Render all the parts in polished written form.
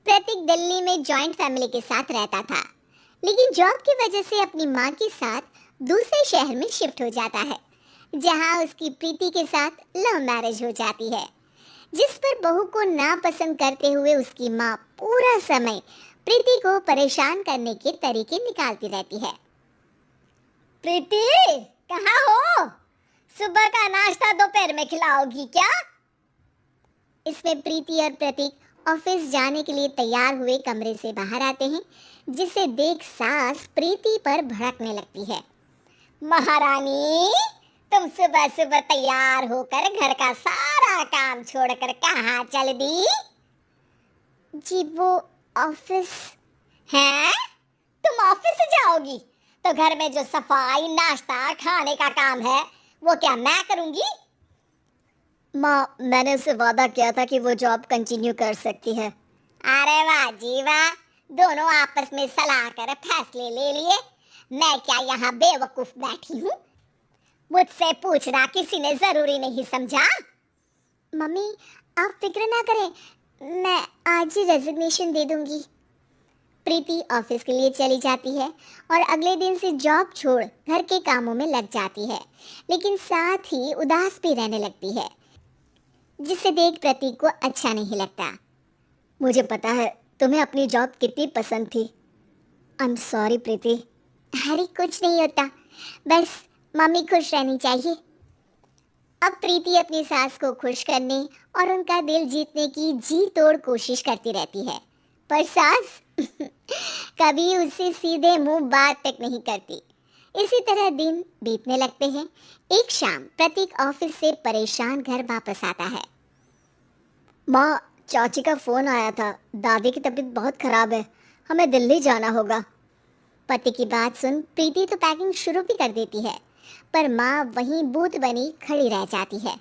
प्रतीक दिल्ली में joint family के साथ रहता था, लेकिन जॉब की वजह से अपनी माँ के साथ दूसरे शहर में शिफ्ट हो जाता है, जहाँ उसकी प्रीति के साथ लव मैरिज हो जाती है, जिस पर बहू को नापसंद करते हुए उसकी माँ पूरा समय प्रीति को परेशान करने के तरीके निकालती रहती है। प्रीति, कहाँ हो? सुबह का नाश्ता दोपहर में खिलाओगी क्या? इसमें प्रीति और प्रतीक ऑफिस जाने के लिए तैयार हुए कमरे से बाहर आते हैं, जिसे देख सास प्रीति पर भड़कने लगती है। महारानी, तुम सुबह सुबह तैयार होकर घर का सारा काम छोड़कर कहाँ चल दी? जी वो ऑफिस। है? तुम ऑफिस से जाओगी तो घर में जो सफाई, नाश्ता, खाने का काम है वो क्या मैं करूंगी? माँ, मैंने उससे वादा किया था कि वो जॉब कंटिन्यू कर सकती है। अरे वाह जी वाह, दोनों आपस में सलाह कर फैसले ले लिए। मैं क्या यहाँ बेवकूफ बैठी हूँ? मुझसे पूछना किसी ने जरूरी नहीं समझा? मम्मी, आप फिक्र ना करें, मैं आज ही रेजिग्नेशन दे दूंगी। प्रीति ऑफिस के लिए चली जाती है और अगले दिन से जॉब छोड़ घर के कामों में लग जाती है, लेकिन साथ ही उदास भी रहने लगती है, जिसे देख प्रतीक को अच्छा नहीं लगता। मुझे पता है तुम्हें अपनी जॉब कितनी पसंद थी। आई एम सॉरी प्रीति। अरे कुछ नहीं होता, बस मम्मी खुश रहनी चाहिए। अब प्रीति अपनी सास को खुश करने और उनका दिल जीतने की जी तोड़ कोशिश करती रहती है, पर सास कभी उससे सीधे मुंह बात तक नहीं करती। इसी तरह दिन बीतने लगते हैं। एक शाम प्रतीक ऑफिस से परेशान घर वापस आता है। माँ, चाची का फोन आया था, दादी की तबीयत बहुत खराब है, हमें दिल्ली जाना होगा। पति की बात सुन प्रीति तो पैकिंग शुरू भी कर देती है, पर माँ वहीं भूत बनी खड़ी रह जाती है।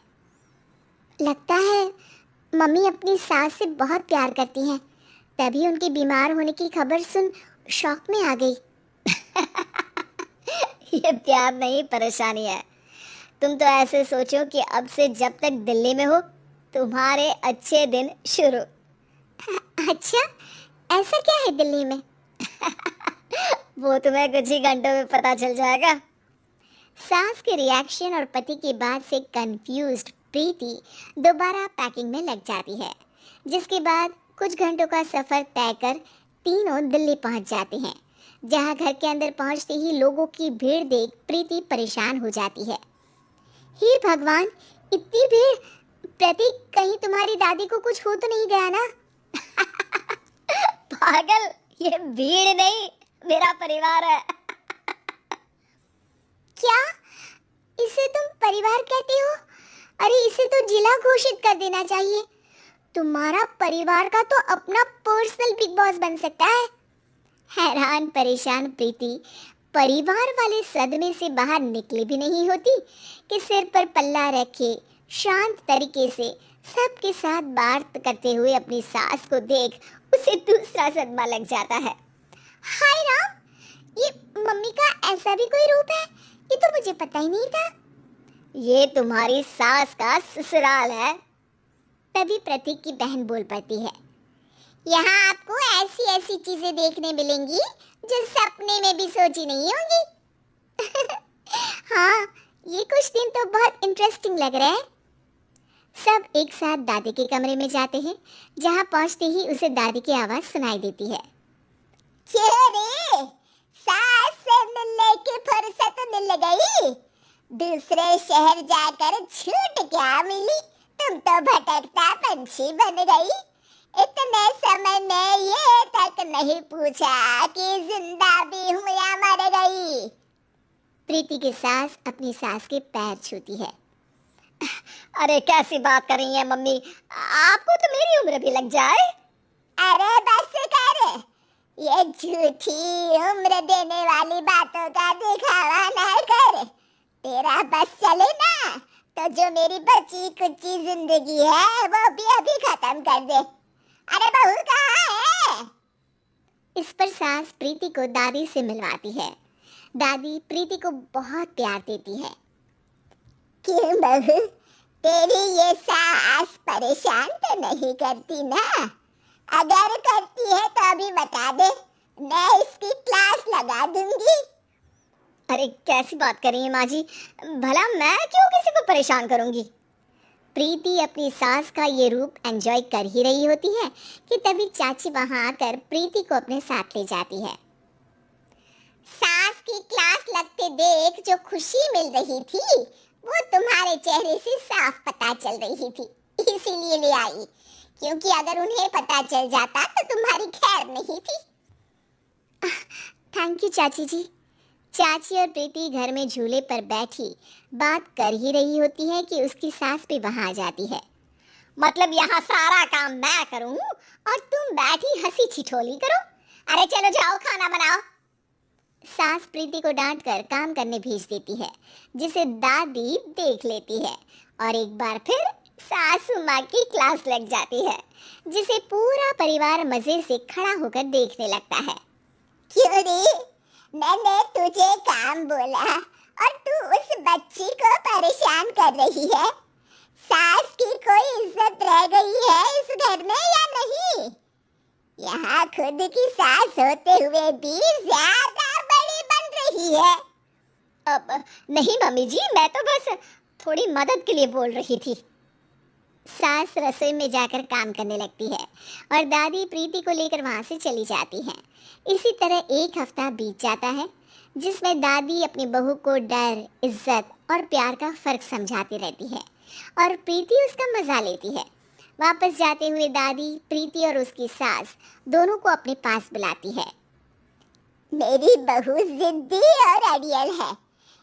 लगता है मम्मी अपनी सास से बहुत प्यार करती हैं, तभी उनके बीमार होने की खबर सुन शॉक में आ गई। ये प्यार नहीं, परेशानी है। तुम तो ऐसे सोचो कि अब से जब तक दिल्ली में हो तुम्हारे अच्छे दिन शुरू। अच्छा, ऐसा क्या है दिल्ली में? वो तुम्हें कुछ ही घंटों में पता चल जाएगा। सास के रिएक्शन और पति की बात से कंफ्यूज्ड प्रीति दोबारा पैकिंग में लग जाती है, जिसके बाद कुछ घंटों का सफर तय कर तीनों दिल्ली पहुंच जाते हैं, जहां घर के अंदर पहुंचते ही लोगों की भीड़ देख प्रीति परेशान हो जाती है। हे भगवान, इतनी भीड़! प्रतीक, कहीं तुम्हारी दादी को कुछ हो तो नहीं गया ना? पागल, ये भीड़ नहीं, मेरा परिवार है। क्या? इसे तुम परिवार कहते हो? अरे इसे तो जिला घोषित कर देना चाहिए। तुम्हारा परिवार का तो अपना पर्सनल बिग बॉस बन सकता है। हैरान परेशान प्रीति परिवार वाले सदमे से बाहर निकली भी नहीं होती कि सिर पर पल्ला रखे शांत तरीके से सबके साथ बात करते हुए अपनी सास को देख उसे दूसरा सदमा लग जाता है। हाय राम, ये मम्मी का ऐसा भी कोई रूप है? ये तो मुझे पता ही नहीं था। ये तुम्हारी सास का ससुराल है। तभी प्रतीक की बहन बोल पड़ती है, यहाँ आपको ऐसी ऐसी चीजें देखने मिलेंगी जो सपने में भी सोची नहीं होंगी। हाँ, ये कुछ दिन तो बहुत इंटरेस्टिंग लग रहा है। सब एक साथ दादी के कमरे में जाते हैं, जहाँ पहुँचते ही उसे दादी की आवाज सुनाई देती है। रे, सास से मिलने की फुर्सत मिल गई। दूसरे शहर जाकर छूट क्या मिली, तुम तो भटकता पंछी बन गई। इतने समय में ये तक नहीं पूछा कि जिंदा भी हूँ या मर गई। प्रीति की सास अपनी सास के पैर छूती है। अरे कैसी बात कर रही है मम्मी, आपको तो मेरी उम्र भी लग जाए। अरे बस कर, ये झूठी उम्र देने वाली बातों का दिखावा ना कर। तेरा बस चले ना तो जो मेरी बची कुची जिंदगी है वो भी अभी खत्म कर दे। अरे बहू कहाँ है? इस पर सास प्रीति को दादी से मिलवाती है। दादी प्रीति को बहुत प्यार देती है। क्यों बहू, तेरी ये सास परेशान तो नहीं करती ना? अगर करती है तो अभी बता दे, मैं इसकी क्लास लगा दूंगी। अरे कैसी बात कर रही है माँ जी, भला मैं क्यों किसी को परेशान करूंगी। प्रीति अपनी सास का ये रूप एंजॉय कर ही रही होती है कि तभी चाची वहां आकर प्रीति को अपने साथ ले जाती है। सास की क्लास लगते देख जो खुशी मिल रही थी वो तुम्हारे चेहरे से साफ पता चल रही थी, इसीलिए ले आई, क्योंकि अगर उन्हें पता चल जाता तो तुम्हारी खैर नहीं थी। थैंक यू चाची जी। चाची और प्रीति घर में झूले पर बैठी बात कर ही रही होती है कि उसकी सास भी वहां आ जाती है। मतलब यहाँ सारा काम मैं करूं और तुम बैठी हंसी ठिठोली करो। अरे चलो जाओ खाना बनाओ। सास प्रीति को डांटकर काम करने भेज देती है, जिसे दादी देख लेती है और एक बार फिर सासू माँ की क्लास लग जाती है, जिसे पूरा परिवार मजे से खड़ा होकर देखने लगता है। क्यों रे, मैंने तुझे काम बोला और तू उस बच्ची को परेशान कर रही है। सास की कोई इज्जत रह गई है इस घर में या नहीं? यहाँ खुद की सास होते हुए भी ज्यादा बड़ी बन रही है। अब नहीं मम्मी जी, मैं तो बस थोड़ी मदद के लिए बोल रही थी। सास रसोई में जाकर काम करने लगती है और दादी प्रीति को लेकर वहां से चली जाती है। इसी तरह एक हफ्ता बीत जाता है, जिसमें दादी अपनी बहू को डर, इज्जत और प्यार का फर्क समझाती रहती है और प्रीति उसका मजा लेती है। वापस जाते हुए दादी प्रीति और उसकी सास दोनों को अपने पास बुलाती है। मेरी बहू जिद्दी और अड़ियल है,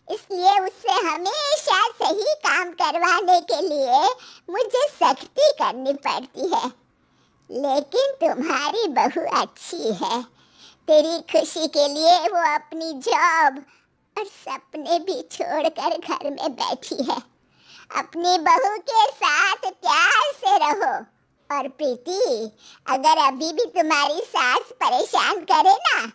इसलिए उससे हमेशा सही काम करवाने के लिए मुझे सख्ती करनी पड़ती है। लेकिन तुम्हारी बहू अच्छी है, तेरी खुशी के लिए वो अपनी जॉब और सपने भी छोड़कर घर में बैठी है। अपनी बहू के साथ प्यार से रहो। और प्रीति, अगर अभी भी तुम्हारी सास परेशान करे ना,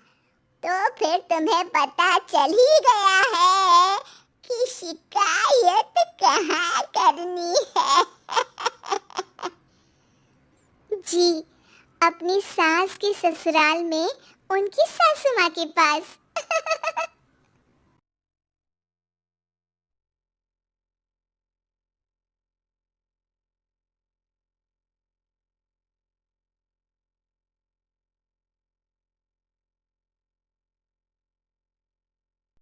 तो फिर तुम्हें पता चल ही गया है कि शिकायत कहाँ करनी है। जी, अपनी सास के ससुराल में उनकी सासू माँ के पास।